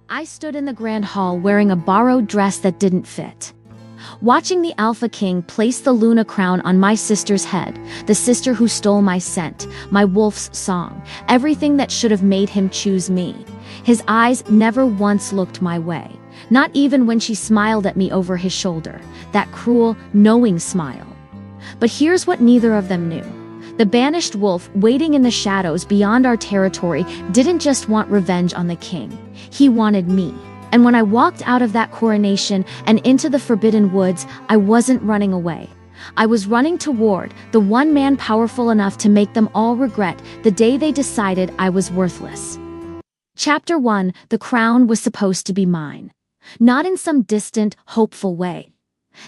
I stood in the grand hall wearing a borrowed dress that didn't fit. Watching the Alpha King place the Luna crown on my sister's head, the sister who stole my scent, my wolf's song, everything that should have made him choose me. His eyes never once looked my way, not even when she smiled at me over his shoulder, that cruel, knowing smile. But here's what neither of them knew. The banished wolf, waiting in the shadows beyond our territory, didn't just want revenge on the king. He wanted me. And when I walked out of that coronation and into the Forbidden Woods, I wasn't running away. I was running toward the one man powerful enough to make them all regret the day they decided I was worthless. Chapter 1: The crown was supposed to be mine. Not in some distant, hopeful way.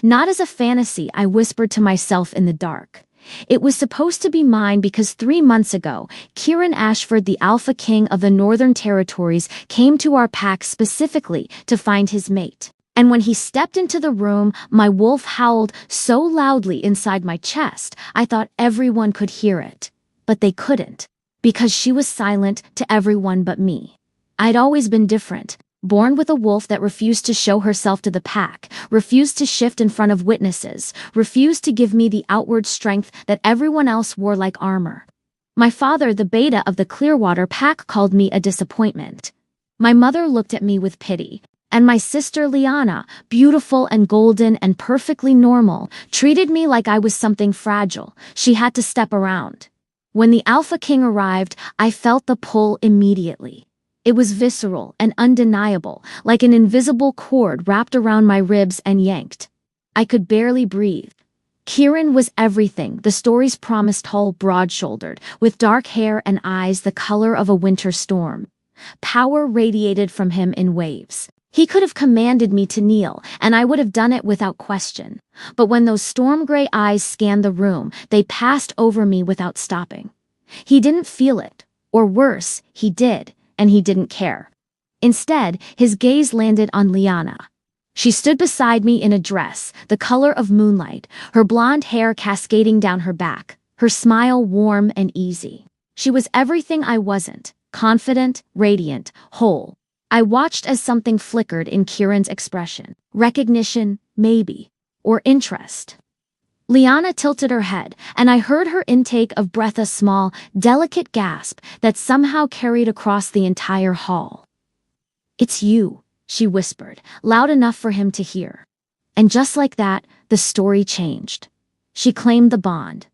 Not as a fantasy I whispered to myself in the dark. It was supposed to be mine because 3 months ago, Kieran Ashford, the Alpha King of the Northern Territories, came to our pack specifically to find his mate. And when he stepped into the room, my wolf howled so loudly inside my chest, I thought everyone could hear it. But they couldn't, because she was silent to everyone but me. I'd always been different. Born with a wolf that refused to show herself to the pack, refused to shift in front of witnesses, refused to give me the outward strength that everyone else wore like armor. My father, the beta of the Clearwater pack, called me a disappointment. My mother looked at me with pity. And my sister Liana, beautiful and golden and perfectly normal, treated me like I was something fragile she had to step around. When the Alpha King arrived, I felt the pull immediately. It was visceral and undeniable, like an invisible cord wrapped around my ribs and yanked. I could barely breathe. Kieran was everything the stories promised, tall, broad-shouldered, with dark hair and eyes the color of a winter storm. Power radiated from him in waves. He could have commanded me to kneel, and I would have done it without question. But when those storm-gray eyes scanned the room, they passed over me without stopping. He didn't feel it, or worse, he did. And he didn't care. Instead, his gaze landed on Liana. She stood beside me in a dress, the color of moonlight, her blonde hair cascading down her back, her smile warm and easy. She was everything I wasn't: confident, radiant, whole. I watched as something flickered in Kieran's expression. Recognition, maybe. Or interest. Liana tilted her head, and I heard her intake of breath, a small, delicate gasp that somehow carried across the entire hall. "It's you," she whispered, loud enough for him to hear. And just like that, the story changed. She claimed the bond.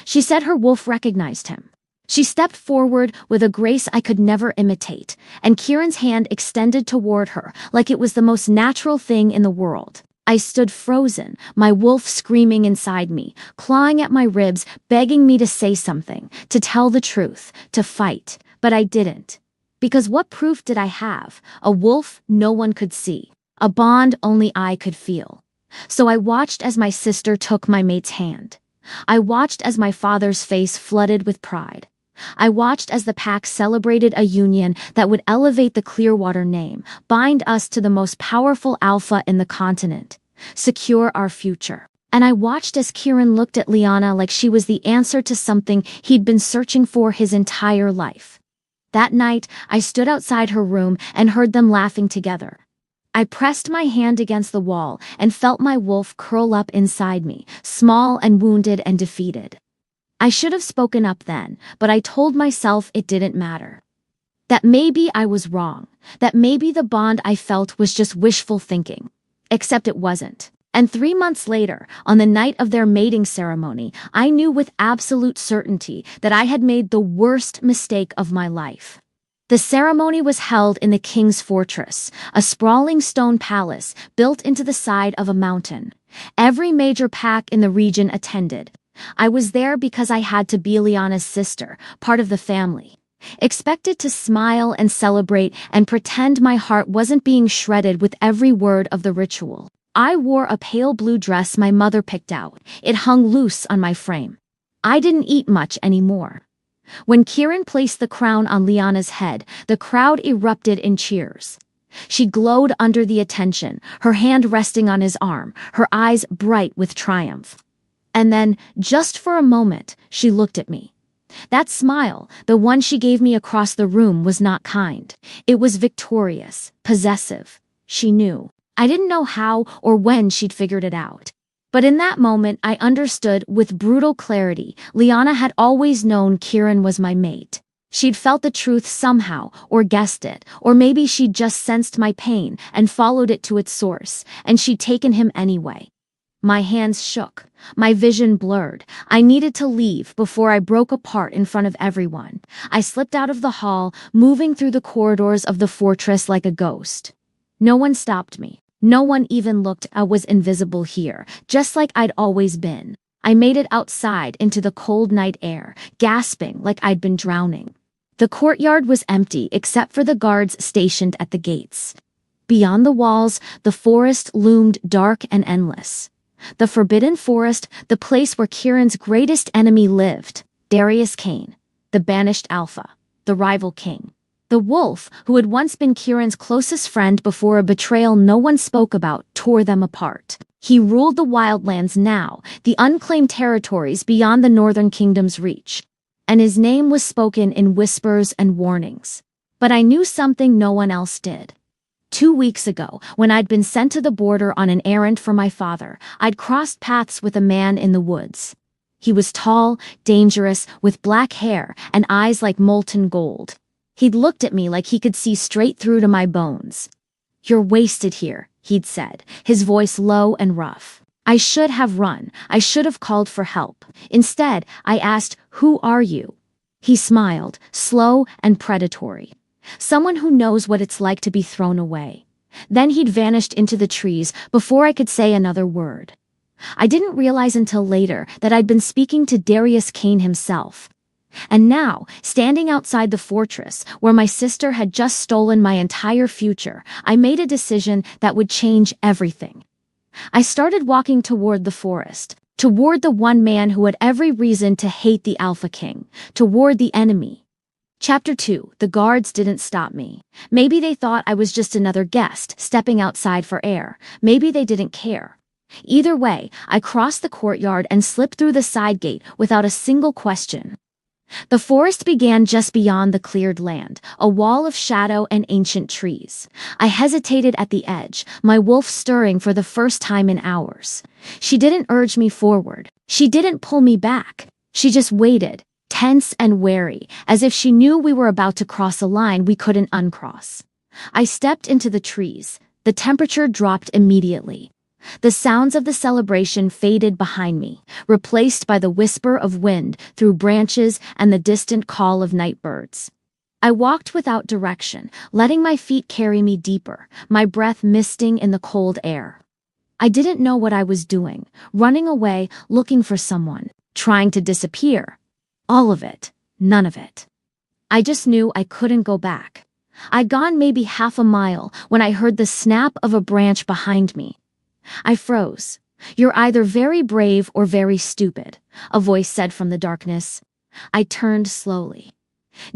She said her wolf recognized him. She stepped forward with a grace I could never imitate, and Kieran's hand extended toward her like it was the most natural thing in the world. I stood frozen, my wolf screaming inside me, clawing at my ribs, begging me to say something, to tell the truth, to fight. But I didn't. Because what proof did I have? A wolf no one could see. A bond only I could feel. So I watched as my sister took my mate's hand. I watched as my father's face flooded with pride. I watched as the pack celebrated a union that would elevate the Clearwater name, bind us to the most powerful alpha in the continent, secure our future. And I watched as Kieran looked at Liana like she was the answer to something he'd been searching for his entire life. That night, I stood outside her room and heard them laughing together. I pressed my hand against the wall and felt my wolf curl up inside me, small and wounded and defeated. I should have spoken up then, but I told myself it didn't matter. That maybe I was wrong, that maybe the bond I felt was just wishful thinking. Except it wasn't. And 3 months later, on the night of their mating ceremony, I knew with absolute certainty that I had made the worst mistake of my life. The ceremony was held in the King's Fortress, a sprawling stone palace built into the side of a mountain. Every major pack in the region attended. I was there because I had to be Liana's sister, part of the family. Expected to smile and celebrate and pretend my heart wasn't being shredded with every word of the ritual. I wore a pale blue dress my mother picked out. It hung loose on my frame. I didn't eat much anymore. When Kieran placed the crown on Liana's head, the crowd erupted in cheers. She glowed under the attention, her hand resting on his arm, her eyes bright with triumph. And then, just for a moment, she looked at me. That smile, the one she gave me across the room, was not kind. It was victorious, possessive. She knew. I didn't know how or when she'd figured it out. But in that moment, I understood with brutal clarity. Liana had always known Kieran was my mate. She'd felt the truth somehow, or guessed it, or maybe she'd just sensed my pain and followed it to its source, and she'd taken him anyway. My hands shook. My vision blurred. I needed to leave before I broke apart in front of everyone. I slipped out of the hall, moving through the corridors of the fortress like a ghost. No one stopped me. No one even looked. I was invisible here, just like I'd always been. I made it outside into the cold night air, gasping like I'd been drowning. The courtyard was empty except for the guards stationed at the gates. Beyond the walls, the forest loomed dark and endless. The Forbidden Forest, the place where Kieran's greatest enemy lived, Darius Kane, the banished Alpha, the rival king. The wolf, who had once been Kieran's closest friend before a betrayal no one spoke about, tore them apart. He ruled the wildlands now, the unclaimed territories beyond the Northern Kingdom's reach. And his name was spoken in whispers and warnings. But I knew something no one else did. 2 weeks ago, when I'd been sent to the border on an errand for my father, I'd crossed paths with a man in the woods. He was tall, dangerous, with black hair and eyes like molten gold. He'd looked at me like he could see straight through to my bones. "You're wasted here," he'd said, his voice low and rough. I should have run. I should have called for help. Instead, I asked, "Who are you?" He smiled, slow and predatory. Someone who knows what it's like to be thrown away. Then he'd vanished into the trees before I could say another word. I didn't realize until later that I'd been speaking to Darius Kane himself. And now, standing outside the fortress, where my sister had just stolen my entire future, I made a decision that would change everything. I started walking toward the forest, toward the one man who had every reason to hate the Alpha King, toward the enemy. Chapter 2. The guards didn't stop me. Maybe they thought I was just another guest, stepping outside for air. Maybe they didn't care. Either way, I crossed the courtyard and slipped through the side gate without a single question. The forest began just beyond the cleared land, a wall of shadow and ancient trees. I hesitated at the edge, my wolf stirring for the first time in hours. She didn't urge me forward. She didn't pull me back. She just waited, tense and wary, as if she knew we were about to cross a line we couldn't uncross. I stepped into the trees. The temperature dropped immediately. The sounds of the celebration faded behind me, replaced by the whisper of wind through branches and the distant call of night birds. I walked without direction, letting my feet carry me deeper, my breath misting in the cold air. I didn't know what I was doing, running away, looking for someone, trying to disappear. All of it, none of it. I just knew I couldn't go back. I'd gone maybe half a mile when I heard the snap of a branch behind me. I froze. "You're either very brave or very stupid," a voice said from the darkness. I turned slowly.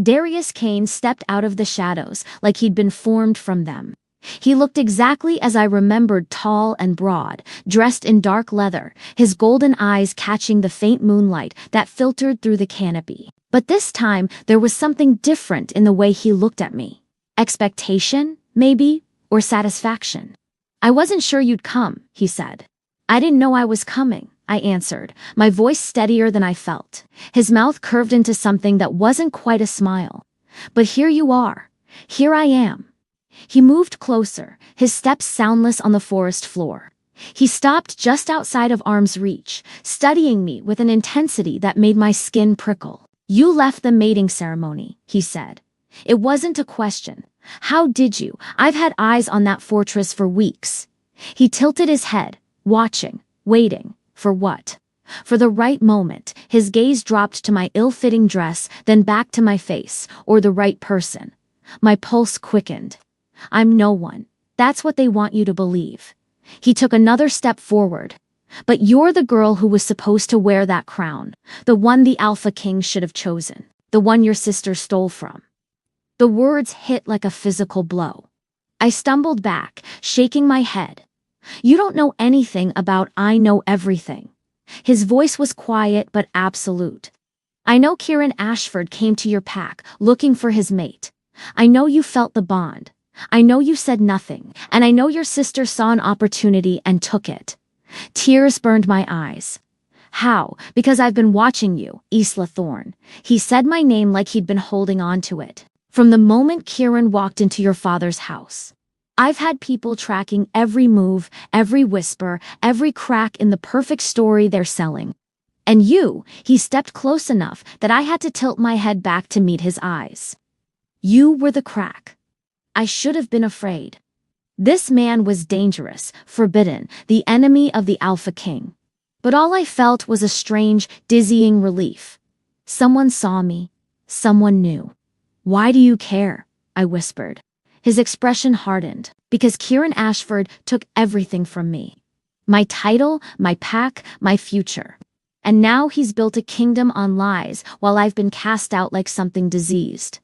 Darius Kane stepped out of the shadows like he'd been formed from them. He looked exactly as I remembered, tall and broad, dressed in dark leather, his golden eyes catching the faint moonlight that filtered through the canopy. But this time, there was something different in the way he looked at me. Expectation, maybe, or satisfaction. "I wasn't sure you'd come," he said. "I didn't know I was coming," I answered, my voice steadier than I felt. His mouth curved into something that wasn't quite a smile. "But here you are. Here I am." He moved closer, his steps soundless on the forest floor. He stopped just outside of arm's reach, studying me with an intensity that made my skin prickle. "You left the mating ceremony," he said. It wasn't a question. "How did you? I've had eyes on that fortress for weeks." He tilted his head, watching, waiting. For what? For the right moment. His gaze dropped to my ill-fitting dress, then back to my face, or the right person. My pulse quickened. "I'm no one. That's what they want you to believe." He took another step forward. "But you're the girl who was supposed to wear that crown, the one the Alpha King should have chosen, the one your sister stole from." The words hit like a physical blow. I stumbled back, shaking my head. "You don't know anything about I know everything." His voice was quiet but absolute. I know Kieran Ashford came to your pack, looking for his mate. I know you felt the bond. I know you said nothing, and I know your sister saw an opportunity and took it. Tears burned my eyes. How? Because I've been watching you, Isla Thorne. He said my name like he'd been holding on to it. From the moment Kieran walked into your father's house. I've had people tracking every move, every whisper, every crack in the perfect story they're selling. And you, he stepped close enough that I had to tilt my head back to meet his eyes. You were the crack. I should have been afraid. This man was dangerous, forbidden, the enemy of the Alpha King. But all I felt was a strange, dizzying relief. Someone saw me. Someone knew. Why do you care? I whispered. His expression hardened, because Kieran Ashford took everything from me. My title, my pack, my future. And now he's built a kingdom on lies while I've been cast out like something diseased.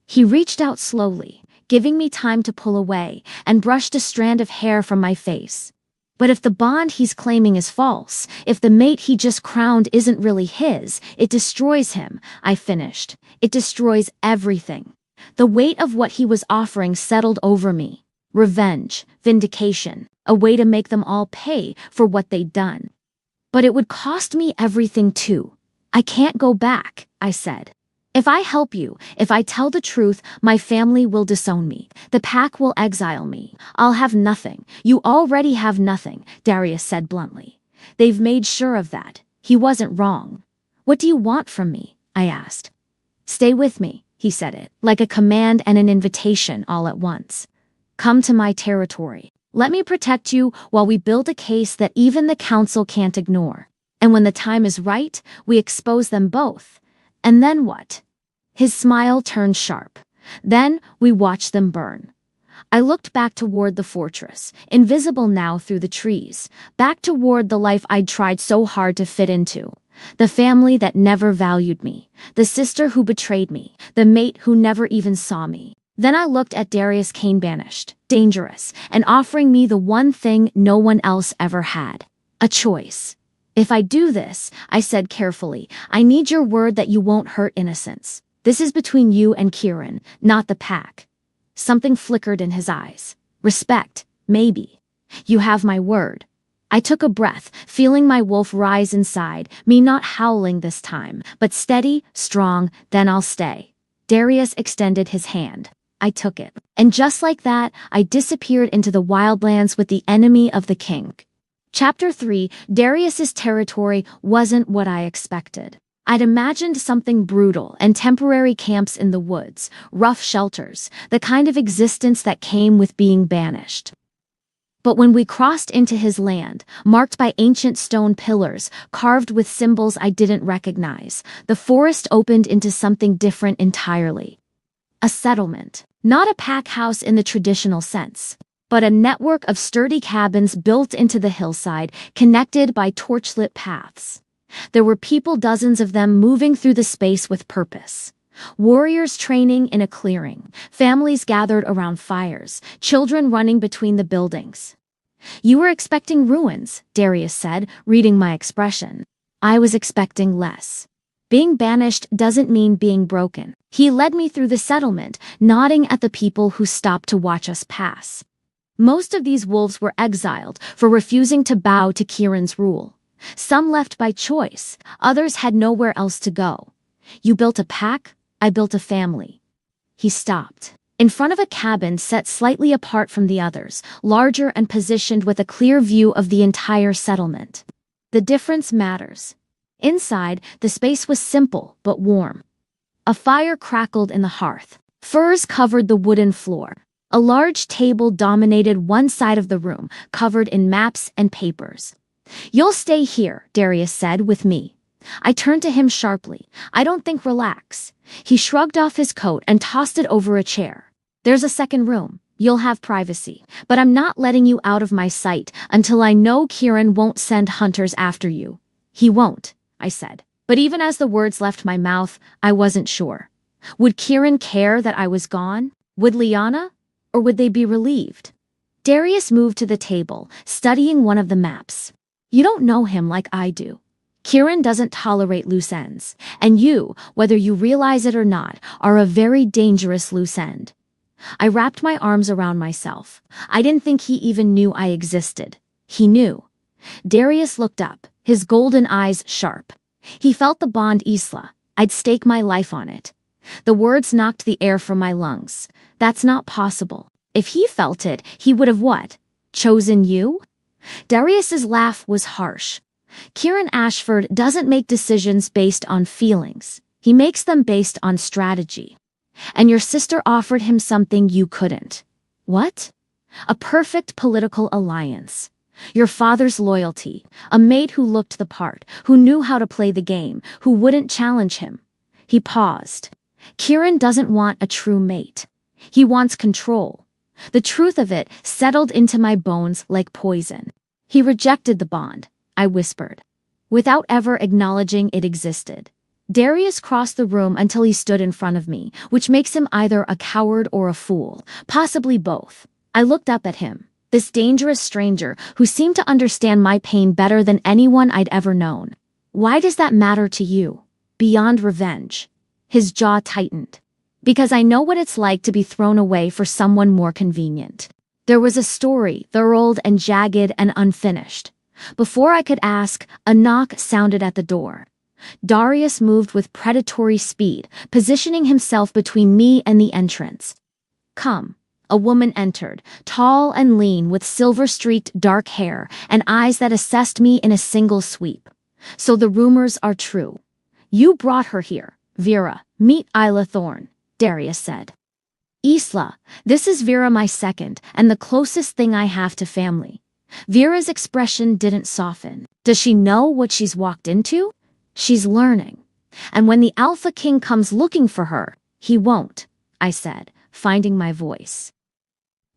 He reached out slowly, giving me time to pull away, and brushed a strand of hair from my face. But if the bond he's claiming is false, if the mate he just crowned isn't really his, it destroys him, I finished. It destroys everything. The weight of what he was offering settled over me. Revenge, vindication, a way to make them all pay for what they'd done. But it would cost me everything too. I can't go back, I said. If I help you, if I tell the truth, my family will disown me. The pack will exile me. I'll have nothing. You already have nothing, Darius said bluntly. They've made sure of that. He wasn't wrong. What do you want from me? I asked. Stay with me, he said it, like a command and an invitation all at once. Come to my territory. Let me protect you while we build a case that even the council can't ignore. And when the time is right, we expose them both. And then what? His smile turned sharp. Then we watched them burn. I looked back toward the fortress, invisible now through the trees, back toward the life I'd tried so hard to fit into. The family that never valued me, the sister who betrayed me, the mate who never even saw me. Then I looked at Darius Kane banished, dangerous, and offering me the one thing no one else ever had. A choice. If I do this, I said carefully, I need your word that you won't hurt innocents. This is between you and Kieran, not the pack. Something flickered in his eyes. Respect, maybe. You have my word. I took a breath, feeling my wolf rise inside, me not howling this time, but steady, strong, then I'll stay. Darius extended his hand. I took it. And just like that, I disappeared into the wildlands with the enemy of the king. Chapter 3, Darius's territory wasn't what I expected. I'd imagined something brutal and temporary camps in the woods, rough shelters, the kind of existence that came with being banished. But when we crossed into his land, marked by ancient stone pillars, carved with symbols I didn't recognize, the forest opened into something different entirely. A settlement. Not a pack house in the traditional sense, but a network of sturdy cabins built into the hillside, connected by torchlit paths. There were people, dozens of them, moving through the space with purpose. Warriors training in a clearing, families gathered around fires, children running between the buildings. You were expecting ruins, Darius said, reading my expression. I was expecting less. Being banished doesn't mean being broken. He led me through the settlement, nodding at the people who stopped to watch us pass. Most of these wolves were exiled for refusing to bow to Kieran's rule. Some left by choice, others had nowhere else to go. You built a pack, I built a family. He stopped. In front of a cabin set slightly apart from the others, larger and positioned with a clear view of the entire settlement. The difference matters. Inside, the space was simple but warm. A fire crackled in the hearth. Furs covered the wooden floor. A large table dominated one side of the room, covered in maps and papers. You'll stay here, Darius said, with me. I turned to him sharply. I don't think relax. He shrugged off his coat and tossed it over a chair. There's a second room. You'll have privacy. But I'm not letting you out of my sight until I know Kieran won't send hunters after you. He won't, I said. But even as the words left my mouth, I wasn't sure. Would Kieran care that I was gone? Would Lyanna? Or would they be relieved? Darius moved to the table, studying one of the maps. You don't know him like I do. Kieran doesn't tolerate loose ends, and you, whether you realize it or not, are a very dangerous loose end. I wrapped my arms around myself. I didn't think he even knew I existed. He knew. Darius looked up, his golden eyes sharp. He felt the bond, Isla. I'd stake my life on it. The words knocked the air from my lungs. That's not possible. If he felt it, he would have what? Chosen you? Darius's laugh was harsh. Kieran Ashford doesn't make decisions based on feelings. He makes them based on strategy. And your sister offered him something you couldn't. What? A perfect political alliance. Your father's loyalty, a mate who looked the part, who knew how to play the game, who wouldn't challenge him. He paused. Kieran doesn't want a true mate. He wants control. The truth of it settled into my bones like poison. He rejected the bond, I whispered, without ever acknowledging it existed. Darius crossed the room until he stood in front of me, which makes him either a coward or a fool, possibly both. I looked up at him, this dangerous stranger who seemed to understand my pain better than anyone I'd ever known. Why does that matter to you? Beyond revenge. His jaw tightened. Because I know what it's like to be thrown away for someone more convenient. There was a story, thorough and jagged and unfinished. Before I could ask, a knock sounded at the door. Darius moved with predatory speed, positioning himself between me and the entrance. Come. A woman entered, tall and lean with silver-streaked dark hair and eyes that assessed me in a single sweep. So the rumors are true. You brought her here, Vera. Meet Isla Thorne, Darius said. Isla, this is Vera, my second, and the closest thing I have to family. Vera's expression didn't soften. Does she know what she's walked into? She's learning. And when the Alpha King comes looking for her, he won't, I said, finding my voice.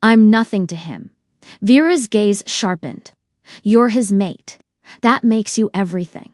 I'm nothing to him. Vera's gaze sharpened. You're his mate. That makes you everything.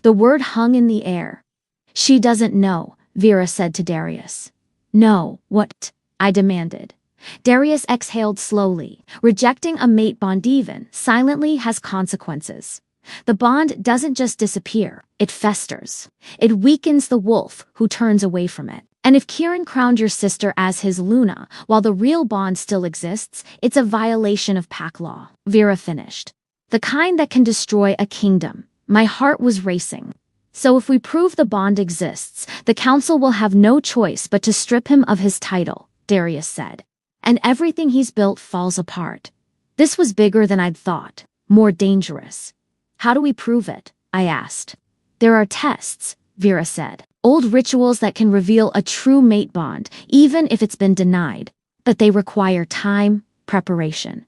The word hung in the air. She doesn't know, Vera said to Darius. No, what? I demanded. Darius exhaled slowly. Rejecting a mate bond even silently has consequences. The bond doesn't just disappear, it festers. It weakens the wolf who turns away from it. And if Kieran crowned your sister as his Luna, while the real bond still exists, it's a violation of pack law, Vera finished. The kind that can destroy a kingdom. My heart was racing. So if we prove the bond exists, the council will have no choice but to strip him of his title, Darius said. And everything he's built falls apart. This was bigger than I'd thought, more dangerous. How do we prove it? I asked. There are tests, Vera said. Old rituals that can reveal a true mate bond, even if it's been denied. But they require time, preparation.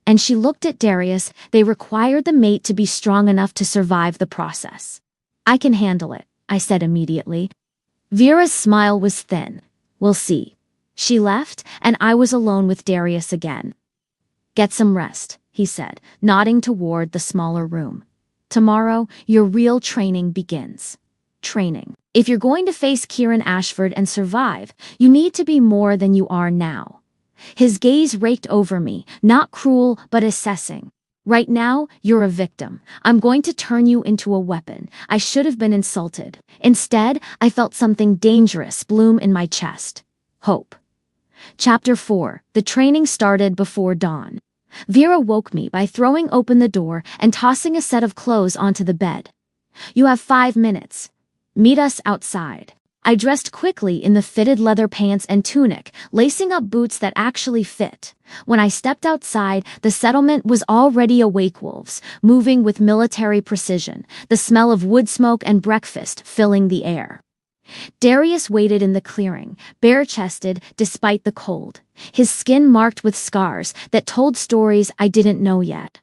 And she looked at Darius. They require the mate to be strong enough to survive the process. I can handle it, I said immediately. Vera's smile was thin. We'll see. She left, and I was alone with Darius again. Get some rest, he said, nodding toward the smaller room. Tomorrow, your real training begins. Training. If you're going to face Kieran Ashford and survive, you need to be more than you are now. His gaze raked over me, not cruel but assessing. Right now, you're a victim. I'm going to turn you into a weapon. I should have been insulted. Instead, I felt something dangerous bloom in my chest. Hope. Chapter 4. The training started before dawn. Vera woke me by throwing open the door and tossing a set of clothes onto the bed. You have 5 minutes. Meet us outside. I dressed quickly in the fitted leather pants and tunic, lacing up boots that actually fit. When I stepped outside, the settlement was already awake, wolves, moving with military precision, the smell of wood smoke and breakfast filling the air. Darius waited in the clearing, bare-chested despite the cold, his skin marked with scars that told stories I didn't know yet.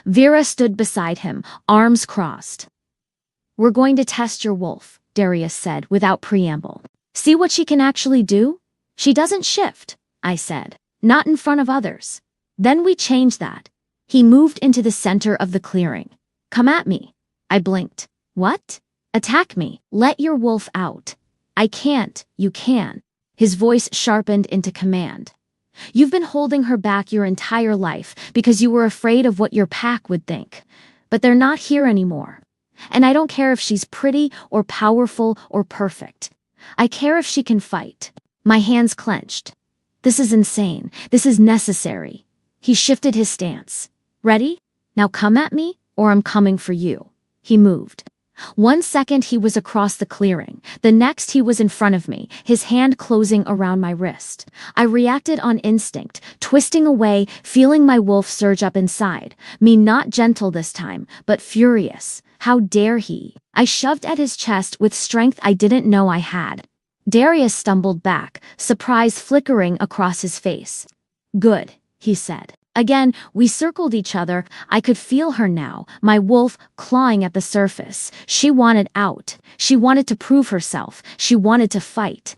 Vera stood beside him, arms crossed. We're going to test your wolf, Darius said without preamble. See what she can actually do? She doesn't shift, I said. Not in front of others. Then we changed that. He moved into the center of the clearing. Come at me. I blinked. What? Attack me. Let your wolf out. I can't. You can. His voice sharpened into command. You've been holding her back your entire life because you were afraid of what your pack would think. But they're not here anymore. And I don't care if she's pretty or powerful or perfect. I care if she can fight. My hands clenched. This is insane. This is necessary. He shifted his stance. Ready? Now come at me, or I'm coming for you. He moved. 1 second he was across the clearing. The next he was in front of me, his hand closing around my wrist. I reacted on instinct, twisting away, feeling my wolf surge up inside. Me not gentle this time, but furious. How dare he? I shoved at his chest with strength I didn't know I had. Darius stumbled back, surprise flickering across his face. Good, he said. Again, we circled each other. I could feel her now, my wolf clawing at the surface. She wanted out. She wanted to prove herself. She wanted to fight.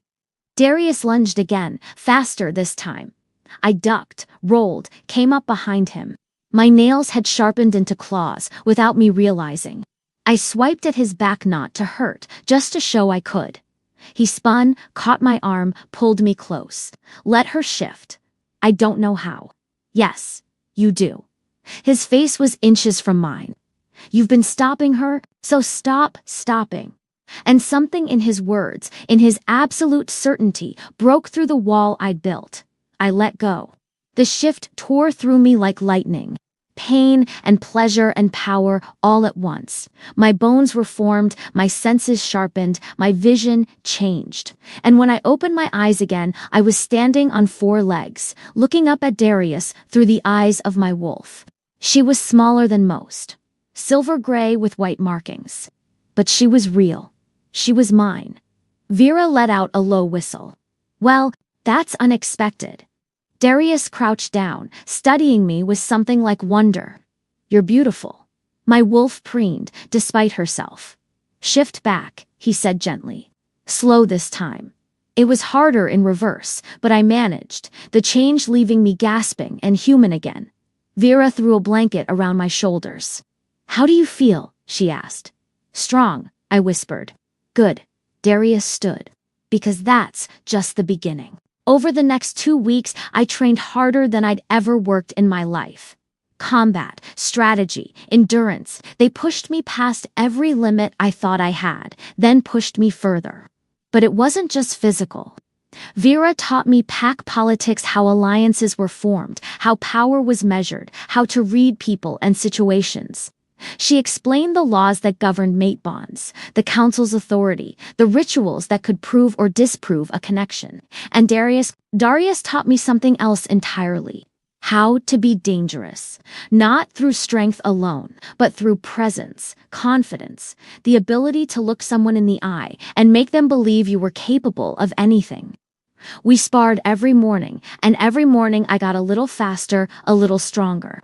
Darius lunged again, faster this time. I ducked, rolled, came up behind him. My nails had sharpened into claws, without me realizing. I swiped at his back knot to hurt, just to show I could. He spun, caught my arm, pulled me close. Let her shift. I don't know how. Yes, you do. His face was inches from mine. You've been stopping her, so stop stopping. And something in his words, in his absolute certainty, broke through the wall I'd built. I let go. The shift tore through me like lightning. Pain and pleasure and power all at once. My bones were formed, my senses sharpened, my vision changed. And when I opened my eyes again, I was standing on 4 legs, looking up at Darius through the eyes of my wolf. She was smaller than most, silver gray with white markings. But she was real. She was mine. Vera let out a low whistle. Well, that's unexpected. Darius crouched down, studying me with something like wonder. You're beautiful. My wolf preened, despite herself. Shift back, he said gently. Slow this time. It was harder in reverse, but I managed, the change leaving me gasping and human again. Vera threw a blanket around my shoulders. How do you feel? She asked. Strong, I whispered. Good. Darius stood. Because that's just the beginning. Over the next 2 weeks, I trained harder than I'd ever worked in my life. Combat, strategy, endurance, they pushed me past every limit I thought I had, then pushed me further. But it wasn't just physical. Vera taught me pack politics, how alliances were formed, how power was measured, how to read people and situations. She explained the laws that governed mate bonds, the council's authority, the rituals that could prove or disprove a connection. And Darius taught me something else entirely. How to be dangerous. Not through strength alone, but through presence, confidence, the ability to look someone in the eye and make them believe you were capable of anything. We sparred every morning, and every morning I got a little faster, a little stronger.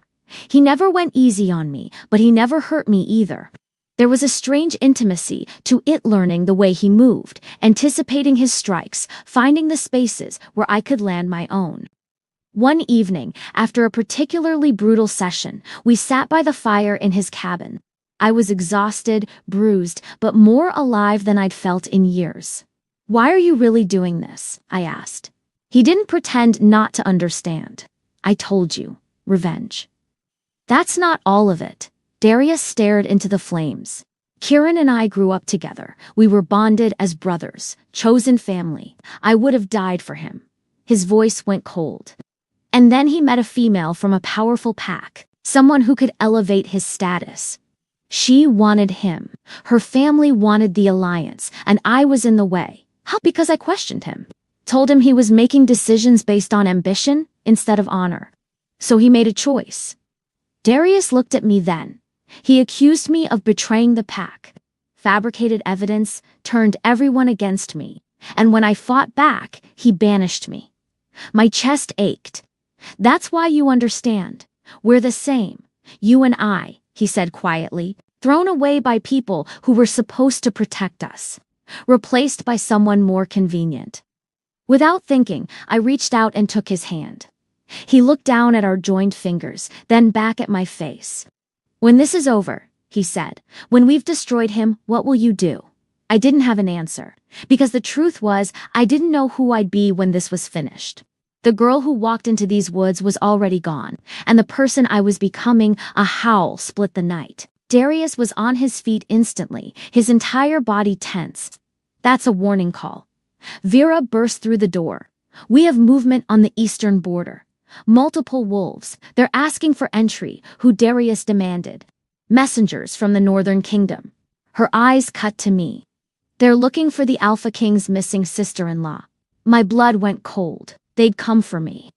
He never went easy on me, but he never hurt me either. There was a strange intimacy to it, learning the way he moved, anticipating his strikes, finding the spaces where I could land my own. One evening, after a particularly brutal session, we sat by the fire in his cabin. I was exhausted, bruised, but more alive than I'd felt in years. Why are you really doing this? I asked. He didn't pretend not to understand. I told you. Revenge. That's not all of it. Darius stared into the flames. Kieran and I grew up together. We were bonded as brothers, chosen family. I would have died for him. His voice went cold. And then he met a female from a powerful pack, someone who could elevate his status. She wanted him. Her family wanted the alliance, and I was in the way. How? Because I questioned him. Told him he was making decisions based on ambition instead of honor. So he made a choice. Darius looked at me then. He accused me of betraying the pack, fabricated evidence, turned everyone against me, and when I fought back, he banished me. My chest ached. That's why you understand. We're the same. You and I, he said quietly, thrown away by people who were supposed to protect us, replaced by someone more convenient. Without thinking, I reached out and took his hand. He looked down at our joined fingers, then back at my face. When this is over, he said, when we've destroyed him, what will you do? I didn't have an answer, because the truth was, I didn't know who I'd be when this was finished. The girl who walked into these woods was already gone, and the person I was becoming, a howl split the night. Darius was on his feet instantly, his entire body tense. That's a warning call. Vera burst through the door. We have movement on the eastern border. Multiple wolves, they're asking for entry, who Darius demanded. Messengers from the northern kingdom. Her eyes cut to me. They're looking for the Alpha King's missing sister-in-law. My blood went cold. They'd come for me.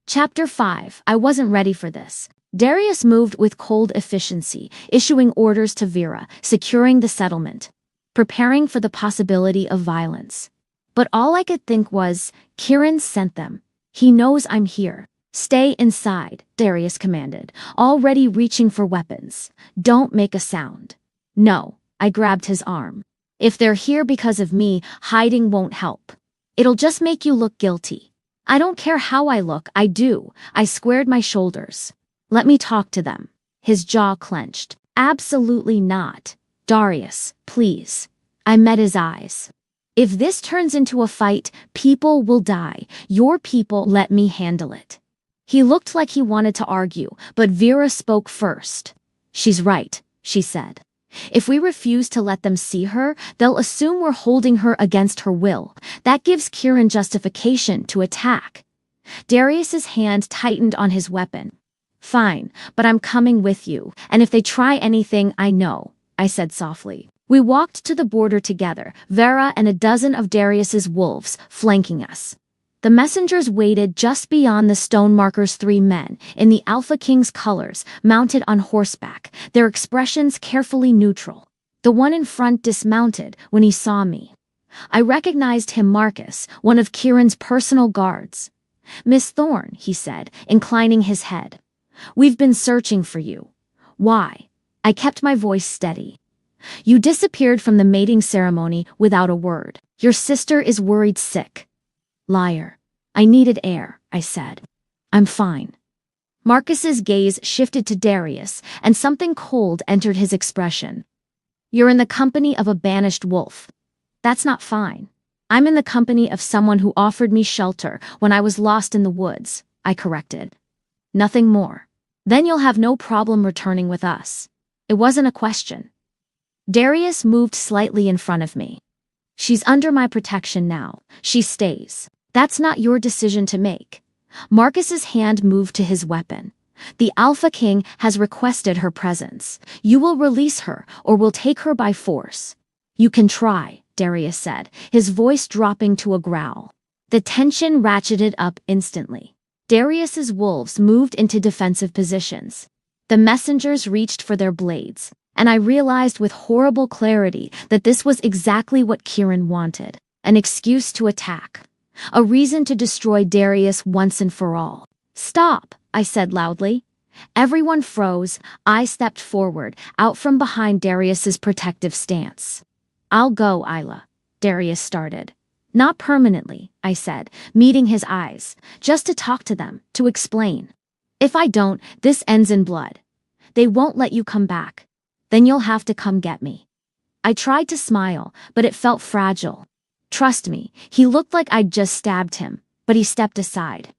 Chapter 5. I wasn't ready for this. Darius moved with cold efficiency, issuing orders to Vera, securing the settlement, preparing for the possibility of violence. But all I could think was, Kieran sent them. He knows I'm here. Stay inside, Darius commanded, already reaching for weapons. Don't make a sound. No, I grabbed his arm. If they're here because of me, hiding won't help. It'll just make you look guilty. I don't care how I look, I do. I squared my shoulders. Let me talk to them. His jaw clenched. Absolutely not. Darius, please. I met his eyes. If this turns into a fight, people will die. Your people let me handle it. He looked like he wanted to argue, but Vera spoke first. She's right, she said. If we refuse to let them see her, they'll assume we're holding her against her will. That gives Kieran justification to attack. Darius's hand tightened on his weapon. Fine, but I'm coming with you, and if they try anything, I know, I said softly. We walked to the border together, Vera and a dozen of Darius's wolves flanking us. The messengers waited just beyond the stone markers, 3 men, in the Alpha King's colors, mounted on horseback, their expressions carefully neutral. The one in front dismounted when he saw me. I recognized him, Marcus, one of Kieran's personal guards. Miss Thorne, he said, inclining his head. We've been searching for you. Why? I kept my voice steady. You disappeared from the mating ceremony without a word. Your sister is worried sick. Liar. I needed air, I said. I'm fine. Marcus's gaze shifted to Darius, and something cold entered his expression. You're in the company of a banished wolf. That's not fine. I'm in the company of someone who offered me shelter when I was lost in the woods, I corrected. Nothing more. Then you'll have no problem returning with us. It wasn't a question. Darius moved slightly in front of me. She's under my protection now. She stays. That's not your decision to make. Marcus's hand moved to his weapon. The Alpha King has requested her presence. You will release her, or we'll take her by force. You can try, Darius said, his voice dropping to a growl. The tension ratcheted up instantly. Darius's wolves moved into defensive positions. The messengers reached for their blades, and I realized with horrible clarity that this was exactly what Kieran wanted. An excuse to attack. A reason to destroy Darius once and for all. Stop, I said loudly. Everyone froze. I stepped forward, out from behind Darius's protective stance. I'll go, Isla, Darius started. Not permanently, I said, meeting his eyes, just to talk to them, to explain. If I don't, this ends in blood. They won't let you come back. Then you'll have to come get me. I tried to smile, but it felt fragile. Trust me, he looked like I'd just stabbed him, but he stepped aside.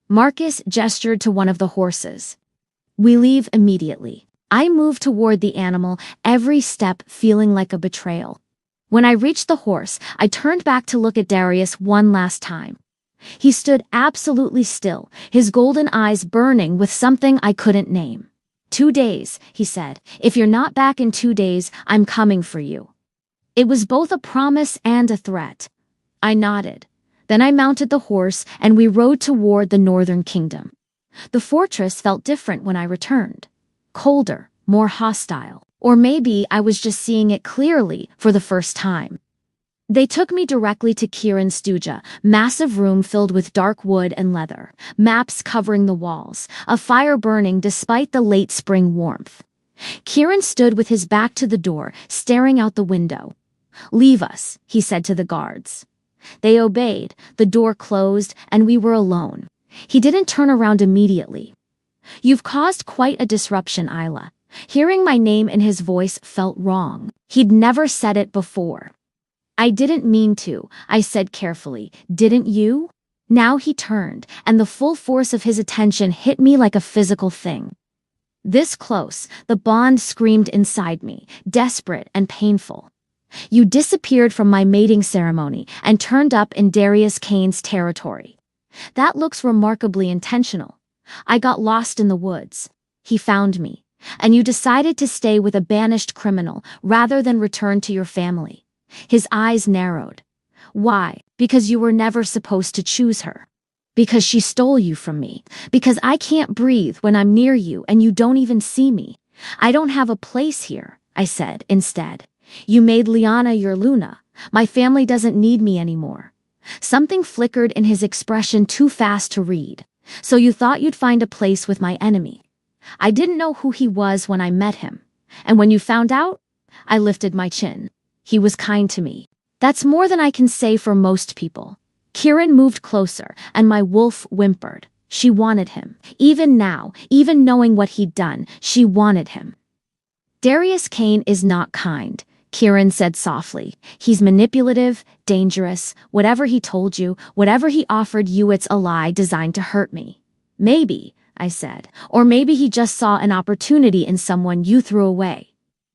Marcus gestured to one of the horses. We leave immediately. I moved toward the animal, every step feeling like a betrayal. When I reached the horse, I turned back to look at Darius one last time. He stood absolutely still, his golden eyes burning with something I couldn't name. 2 days, he said. If you're not back in 2 days, I'm coming for you. It was both a promise and a threat. I nodded. Then I mounted the horse and we rode toward the northern kingdom. The fortress felt different when I returned. Colder, more hostile. Or maybe I was just seeing it clearly for the first time. They took me directly to Kieran's studio, massive room filled with dark wood and leather, maps covering the walls, a fire burning despite the late spring warmth. Kieran stood with his back to the door, staring out the window. Leave us, he said to the guards. They obeyed, the door closed, and we were alone. He didn't turn around immediately. You've caused quite a disruption, Isla. Hearing my name in his voice felt wrong. He'd never said it before. I didn't mean to, I said carefully. Didn't you? Now he turned, and the full force of his attention hit me like a physical thing. This close, the bond screamed inside me, desperate and painful. You disappeared from my mating ceremony and turned up in Darius Kane's territory. That looks remarkably intentional. I got lost in the woods. He found me, and you decided to stay with a banished criminal rather than return to your family. His eyes narrowed. Why? Because you were never supposed to choose her. Because she stole you from me. Because I can't breathe when I'm near you and you don't even see me. I don't have a place here, I said instead. You made Liana your Luna. My family doesn't need me anymore. Something flickered in his expression too fast to read. So you thought you'd find a place with my enemy. I didn't know who he was when I met him. And when you found out, I lifted my chin. He was kind to me. That's more than I can say for most people. Kieran moved closer, and my wolf whimpered. She wanted him. Even now, even knowing what he'd done, she wanted him. Darius Kane is not kind, Kieran said softly. He's manipulative, dangerous. Whatever he told you, whatever he offered you, it's a lie designed to hurt me. Maybe, I said. Or maybe he just saw an opportunity in someone you threw away.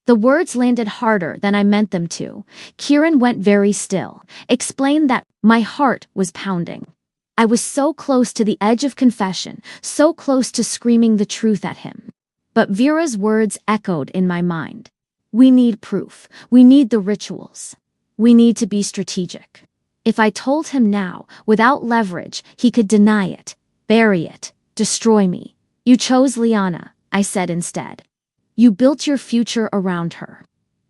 The words landed harder than I meant them to. Kieran went very still, explained that my heart was pounding. I was so close to the edge of confession, so close to screaming the truth at him. But Vera's words echoed in my mind. We need proof. We need the rituals. We need to be strategic. If I told him now, without leverage, he could deny it, bury it, destroy me. You chose Liana, I said instead. You built your future around her.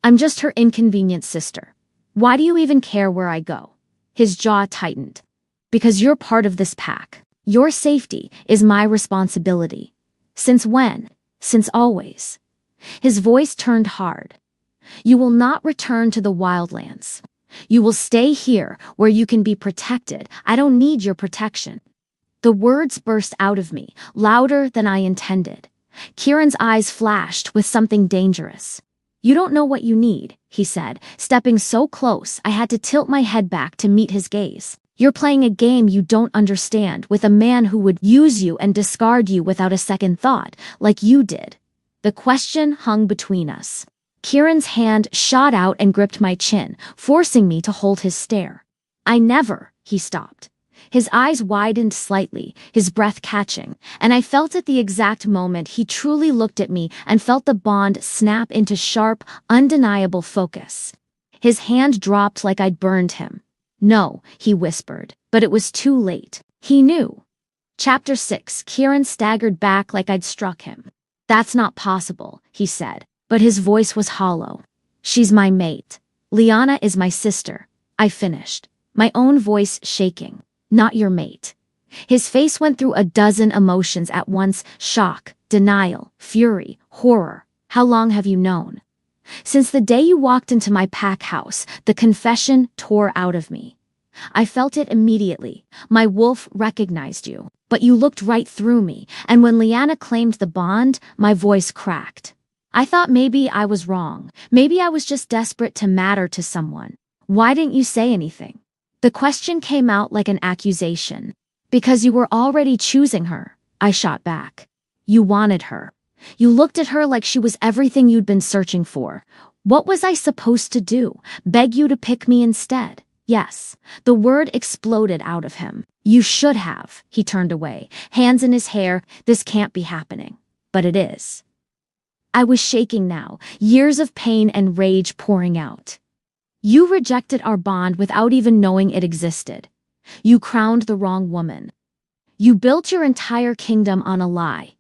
I'm just her inconvenient sister. Why do you even care where I go? His jaw tightened. Because you're part of this pack. Your safety is my responsibility. Since when? Since always. His voice turned hard. You will not return to the wildlands. You will stay here where you can be protected. I don't need your protection. The words burst out of me, louder than I intended. Kieran's eyes flashed with something dangerous. You don't know what you need, he said, stepping so close I had to tilt my head back to meet his gaze. You're playing a game you don't understand with a man who would use you and discard you without a second thought, like you did. The question hung between us. Kieran's hand shot out and gripped my chin, forcing me to hold his stare. I never, he stopped. His eyes widened slightly, his breath catching, and I felt at the exact moment he truly looked at me and felt the bond snap into sharp, undeniable focus. His hand dropped like I'd burned him. No, he whispered, but it was too late. He knew. Chapter 6. Kieran staggered back like I'd struck him. That's not possible, he said, but his voice was hollow. She's my mate. Liana is my sister. I finished, my own voice shaking. Not your mate. His face went through a dozen emotions at once: shock, denial, fury, horror. How long have you known? Since the day you walked into my pack house, the confession tore out of me. I felt it immediately. My wolf recognized you, but you looked right through me, and when Liana claimed the bond, my voice cracked. I thought maybe I was wrong. Maybe I was just desperate to matter to someone. Why didn't you say anything? The question came out like an accusation. Because you were already choosing her, I shot back. You wanted her. You looked at her like she was everything you'd been searching for. What was I supposed to do? Beg you to pick me instead? Yes. The word exploded out of him. You should have. He turned away, hands in his hair. This can't be happening. But it is. I was shaking now, years of pain and rage pouring out. You rejected our bond without even knowing it existed. You crowned the wrong woman. You built your entire kingdom on a lie.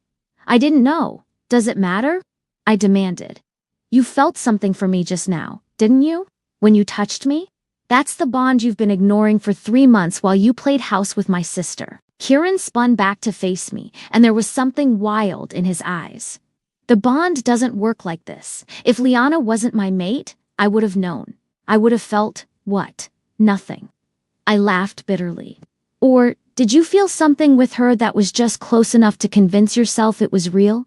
I didn't know. Does it matter? I demanded. You felt something for me just now, didn't you? When you touched me? That's the bond you've been ignoring for 3 months while you played house with my sister. Kieran spun back to face me, and there was something wild in his eyes. The bond doesn't work like this. If Liana wasn't my mate, I would have known. I would have felt, what? Nothing. I laughed bitterly. Or, did you feel something with her that was just close enough to convince yourself it was real?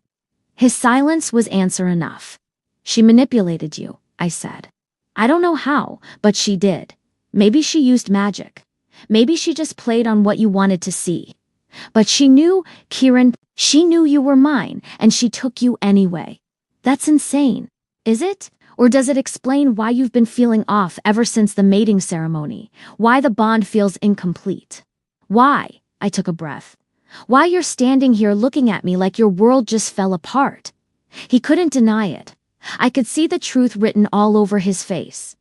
His silence was answer enough. She manipulated you, I said. I don't know how, but she did. Maybe she used magic. Maybe she just played on what you wanted to see. But Kieran, she knew you were mine, and she took you anyway. That's insane, is it? Or does it explain why you've been feeling off ever since the mating ceremony? Why the bond feels incomplete? Why? I took a breath. Why you're standing here looking at me like your world just fell apart? He couldn't deny it. I could see the truth written all over his face.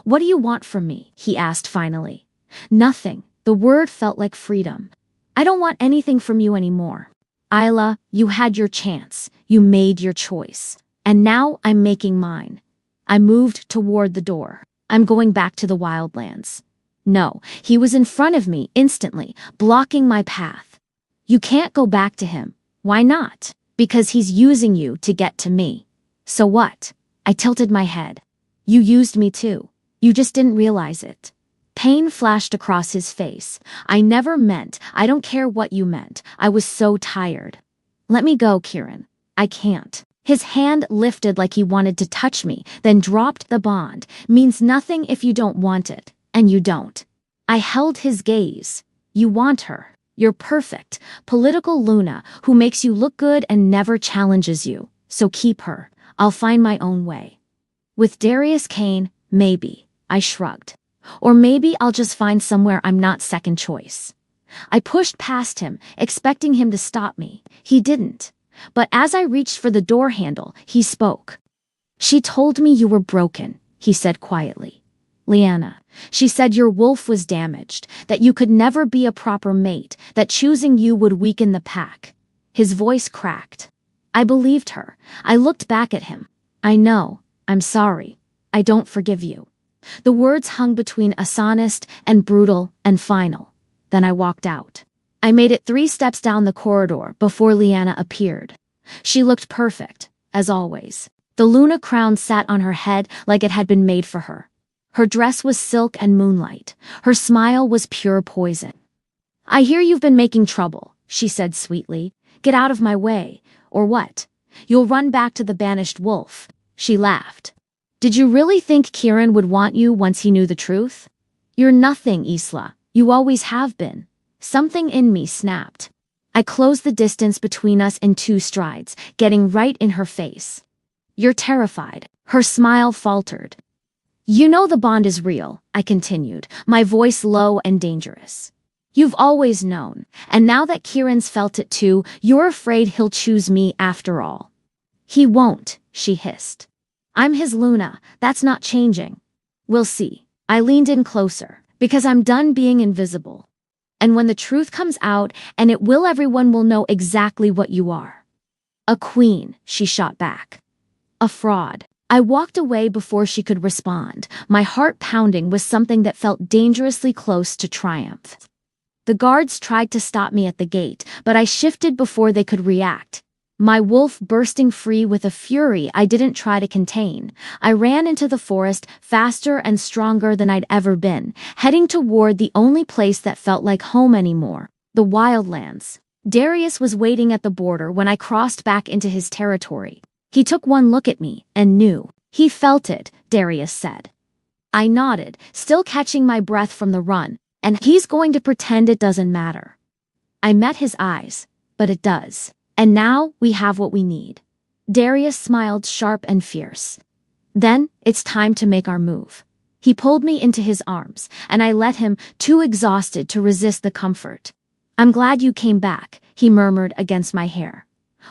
What do you want from me? He asked finally. Nothing. The word felt like freedom. I don't want anything from you anymore. Isla, you had your chance. You made your choice. And now I'm making mine. I moved toward the door. I'm going back to the wildlands. No, he was in front of me instantly, blocking my path. You can't go back to him. Why not? Because he's using you to get to me. So what? I tilted my head. You used me too. You just didn't realize it. Pain flashed across his face. I never meant, I don't care what you meant. I was so tired. Let me go, Kieran. I can't. His hand lifted like he wanted to touch me, then dropped. The bond means nothing if you don't want it, and you don't. I held his gaze. You want her. You're perfect, political Luna who makes you look good and never challenges you. So keep her. I'll find my own way. With Darius Kane, maybe. I shrugged. Or maybe I'll just find somewhere I'm not second choice. I pushed past him, expecting him to stop me. He didn't. But as I reached for the door handle, he spoke. She told me you were broken, he said quietly. Liana, she said your wolf was damaged, that you could never be a proper mate, that choosing you would weaken the pack. His voice cracked. I believed her. I looked back at him. I know. I'm sorry. I don't forgive you. The words hung between dishonest and brutal and final. Then I walked out. I made it 3 steps down the corridor before Liana appeared. She looked perfect, as always. The Luna crown sat on her head like it had been made for her. Her dress was silk and moonlight. Her smile was pure poison. I hear you've been making trouble, she said sweetly. Get out of my way, or what? You'll run back to the banished wolf. She laughed. Did you really think Kieran would want you once he knew the truth? You're nothing, Isla. You always have been. Something in me snapped. I closed the distance between us in 2 strides, getting right in her face. You're terrified. Her smile faltered. You know the bond is real, I continued, my voice low and dangerous. You've always known, and now that Kieran's felt it too, you're afraid he'll choose me after all. He won't, she hissed. I'm his Luna, that's not changing. We'll see. I leaned in closer, because I'm done being invisible. And when the truth comes out, and it will, everyone will know exactly what you are. A queen, she shot back. A fraud. I walked away before she could respond, my heart pounding with something that felt dangerously close to triumph. The guards tried to stop me at the gate, but I shifted before they could react. My wolf bursting free with a fury I didn't try to contain. I ran into the forest faster and stronger than I'd ever been, heading toward the only place that felt like home anymore, the wildlands. Darius was waiting at the border when I crossed back into his territory. He took one look at me and knew. He felt it, Darius said. I nodded, still catching my breath from the run, and he's going to pretend it doesn't matter. I met his eyes, but it does. And now we have what we need. Darius smiled sharp and fierce. Then it's time to make our move. He pulled me into his arms, and I let him, too exhausted to resist the comfort. I'm glad you came back, he murmured against my hair.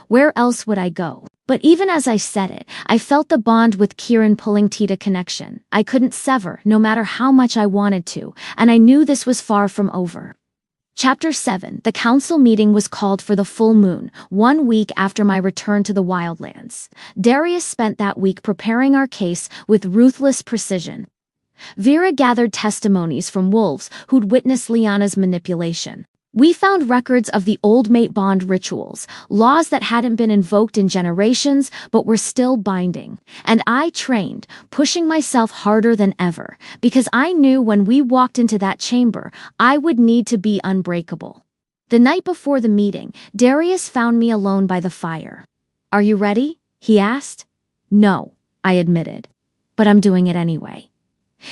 Where else would I go? But even as I said it, I felt the bond with Kieran pulling teeth, a connection I couldn't sever no matter how much I wanted to, and I knew this was far from over. Chapter 7. The council meeting was called for the full moon, 1 week after my return to the wildlands. Darius spent that week preparing our case with ruthless precision. Vera gathered testimonies from wolves who'd witnessed Liana's manipulation. We found records of the old mate bond rituals, laws that hadn't been invoked in generations but were still binding. And I trained, pushing myself harder than ever, because I knew when we walked into that chamber, I would need to be unbreakable. The night before the meeting, Darius found me alone by the fire. Are you ready? He asked. No, I admitted. But I'm doing it anyway.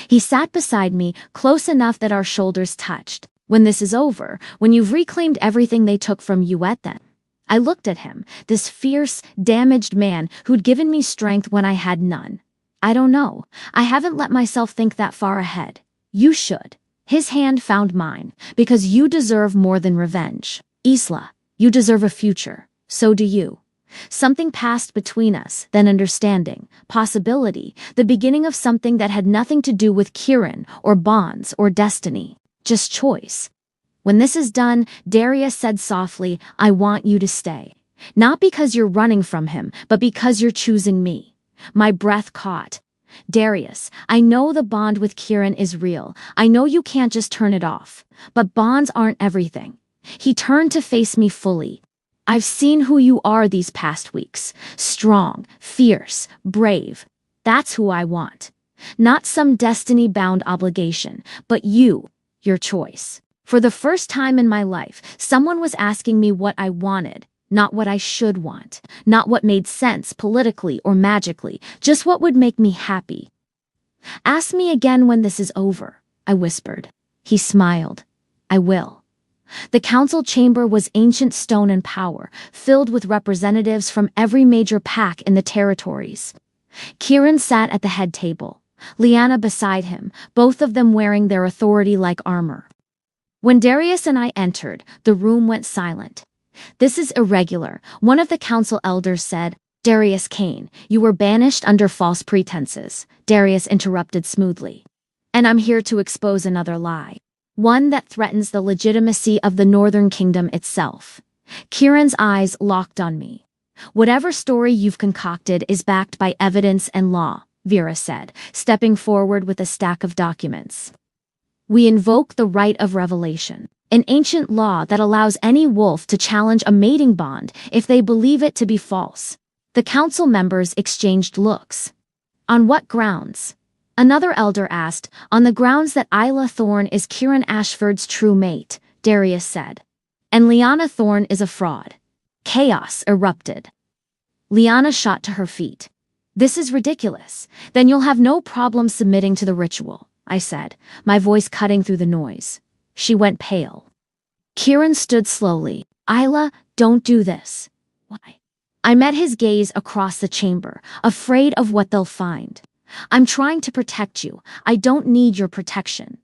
He sat beside me, close enough that our shoulders touched. When this is over, when you've reclaimed everything they took from you at then. I looked at him, this fierce, damaged man who'd given me strength when I had none. I don't know. I haven't let myself think that far ahead. You should. His hand found mine, because you deserve more than revenge. Isla, you deserve a future. So do you. Something passed between us, then understanding, possibility, the beginning of something that had nothing to do with Kieran, or bonds, or destiny. Just choice. When this is done, Darius said softly, I want you to stay. Not because you're running from him, but because you're choosing me. My breath caught. Darius, I know the bond with Kieran is real. I know you can't just turn it off. But bonds aren't everything. He turned to face me fully. I've seen who you are these past weeks. Strong, fierce, brave. That's who I want. Not some destiny-bound obligation, but you, your choice. For the first time in my life, someone was asking me what I wanted, not what I should want, not what made sense politically or magically, just what would make me happy. Ask me again when this is over, I whispered. He smiled. I will. The council chamber was ancient stone and power, filled with representatives from every major pack in the territories. Kieran sat at the head table, Lyanna beside him, both of them wearing their authority like armor. When Darius and I entered, the room went silent. This is irregular, one of the council elders said. Darius Kane, you were banished under false pretenses, Darius interrupted smoothly. And I'm here to expose another lie. One that threatens the legitimacy of the Northern Kingdom itself. Kieran's eyes locked on me. Whatever story you've concocted is backed by evidence and law, Vera said, stepping forward with a stack of documents. We invoke the right of revelation, an ancient law that allows any wolf to challenge a mating bond if they believe it to be false. The council members exchanged looks. On what grounds? Another elder asked. On the grounds that Isla Thorne is Kieran Ashford's true mate, Darius said. And Lyanna Thorne is a fraud. Chaos erupted. Lyanna shot to her feet. This is ridiculous. Then you'll have no problem submitting to the ritual, I said, my voice cutting through the noise. She went pale. Kieran stood slowly. Isla, don't do this. Why? I met his gaze across the chamber, afraid of what they'll find. I'm trying to protect you. I don't need your protection.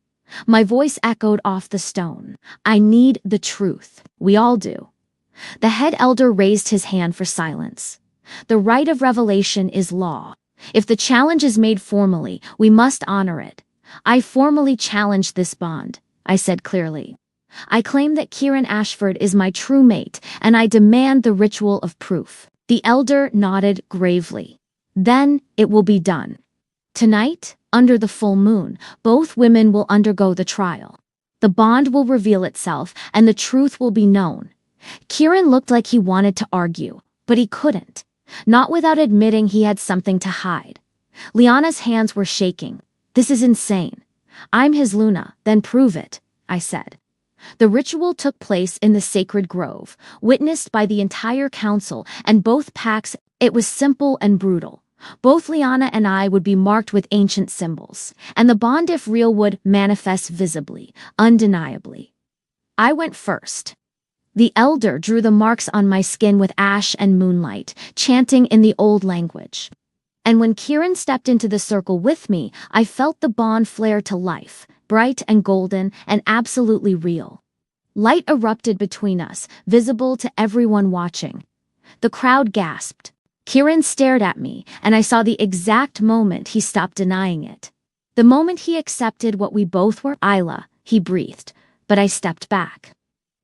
My voice echoed off the stone. I need the truth. We all do. The head elder raised his hand for silence. The right of revelation is law. If the challenge is made formally, we must honor it. I formally challenge this bond, I said clearly. I claim that Kieran Ashford is my true mate, and I demand the ritual of proof. The elder nodded gravely. Then it will be done. Tonight, under the full moon, both women will undergo the trial. The bond will reveal itself, and the truth will be known. Kieran looked like he wanted to argue, but he couldn't. Not without admitting he had something to hide. Lyanna's hands were shaking. This is insane. I'm his Luna, then prove it, I said. The ritual took place in the sacred grove, witnessed by the entire council and both packs. It was simple and brutal. Both Lyanna and I would be marked with ancient symbols, and the bond, if real, would manifest visibly, undeniably. I went first. The elder drew the marks on my skin with ash and moonlight, chanting in the old language. And when Kieran stepped into the circle with me, I felt the bond flare to life, bright and golden and absolutely real. Light erupted between us, visible to everyone watching. The crowd gasped. Kieran stared at me, and I saw the exact moment he stopped denying it. The moment he accepted what we both were. Isla, he breathed, but I stepped back.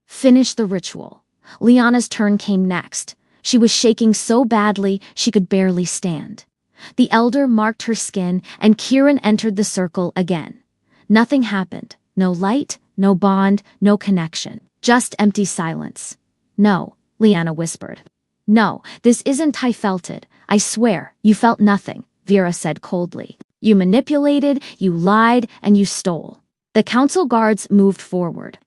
Finish the ritual. Lyanna's turn came next. She was shaking so badly she could barely stand. The elder marked her skin, and Kieran entered the circle again. Nothing happened. No light, no bond, no connection. Just empty silence. No, Lyanna whispered. No, this isn't. I felt it. I swear, you felt nothing, Vera said coldly. You manipulated, you lied, and you stole. The council guards moved forward.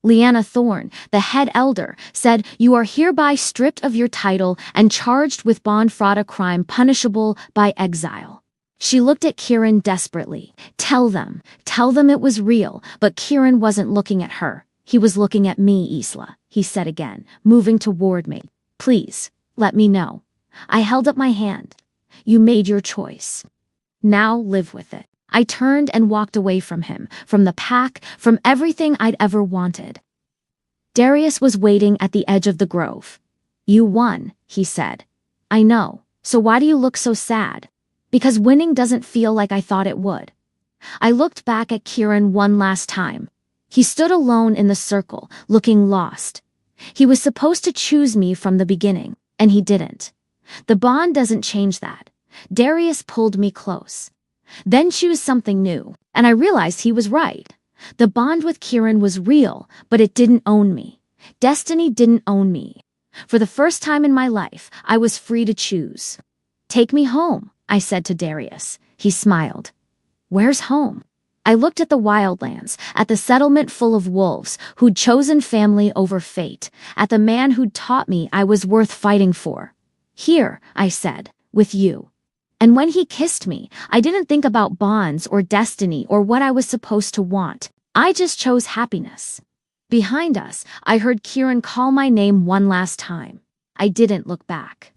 Lyanna Thorne, the head elder, said, you are hereby stripped of your title and charged with bond fraud, a crime punishable by exile. She looked at Kieran desperately. Tell them it was real, but Kieran wasn't looking at her. He was looking at me, Isla, he said again, moving toward me. Please, let me know. I held up my hand. You made your choice. Now live with it. I turned and walked away from him, from the pack, from everything I'd ever wanted. Darius was waiting at the edge of the grove. You won, he said. I know, so why do you look so sad? Because winning doesn't feel like I thought it would. I looked back at Kieran one last time. He stood alone in the circle, looking lost. He was supposed to choose me from the beginning, and he didn't. The bond doesn't change that. Darius pulled me close. Then choose something new, and I realized he was right. The bond with Kieran was real, but it didn't own me. Destiny didn't own me. For the first time in my life, I was free to choose. Take me home, I said to Darius. He smiled. Where's home? I looked at the wildlands, at the settlement full of wolves who'd chosen family over fate, at the man who'd taught me I was worth fighting for. Here, I said, with you. And when he kissed me, I didn't think about bonds or destiny or what I was supposed to want. I just chose happiness. Behind us, I heard Kieran call my name one last time. I didn't look back.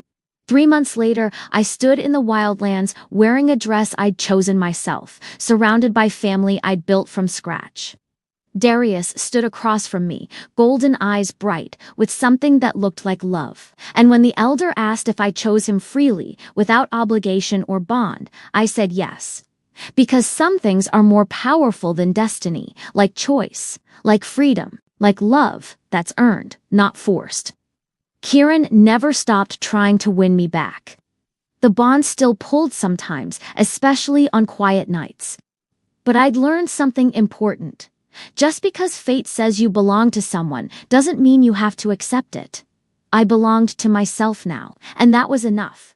3 months later, I stood in the wildlands wearing a dress I'd chosen myself, surrounded by family I'd built from scratch. Darius stood across from me, golden eyes bright, with something that looked like love. And when the elder asked if I chose him freely, without obligation or bond, I said yes. Because some things are more powerful than destiny, like choice, like freedom, like love that's earned, not forced. Kieran never stopped trying to win me back. The bond still pulled sometimes, especially on quiet nights. But I'd learned something important. Just because fate says you belong to someone doesn't mean you have to accept it. I belonged to myself now, and that was enough.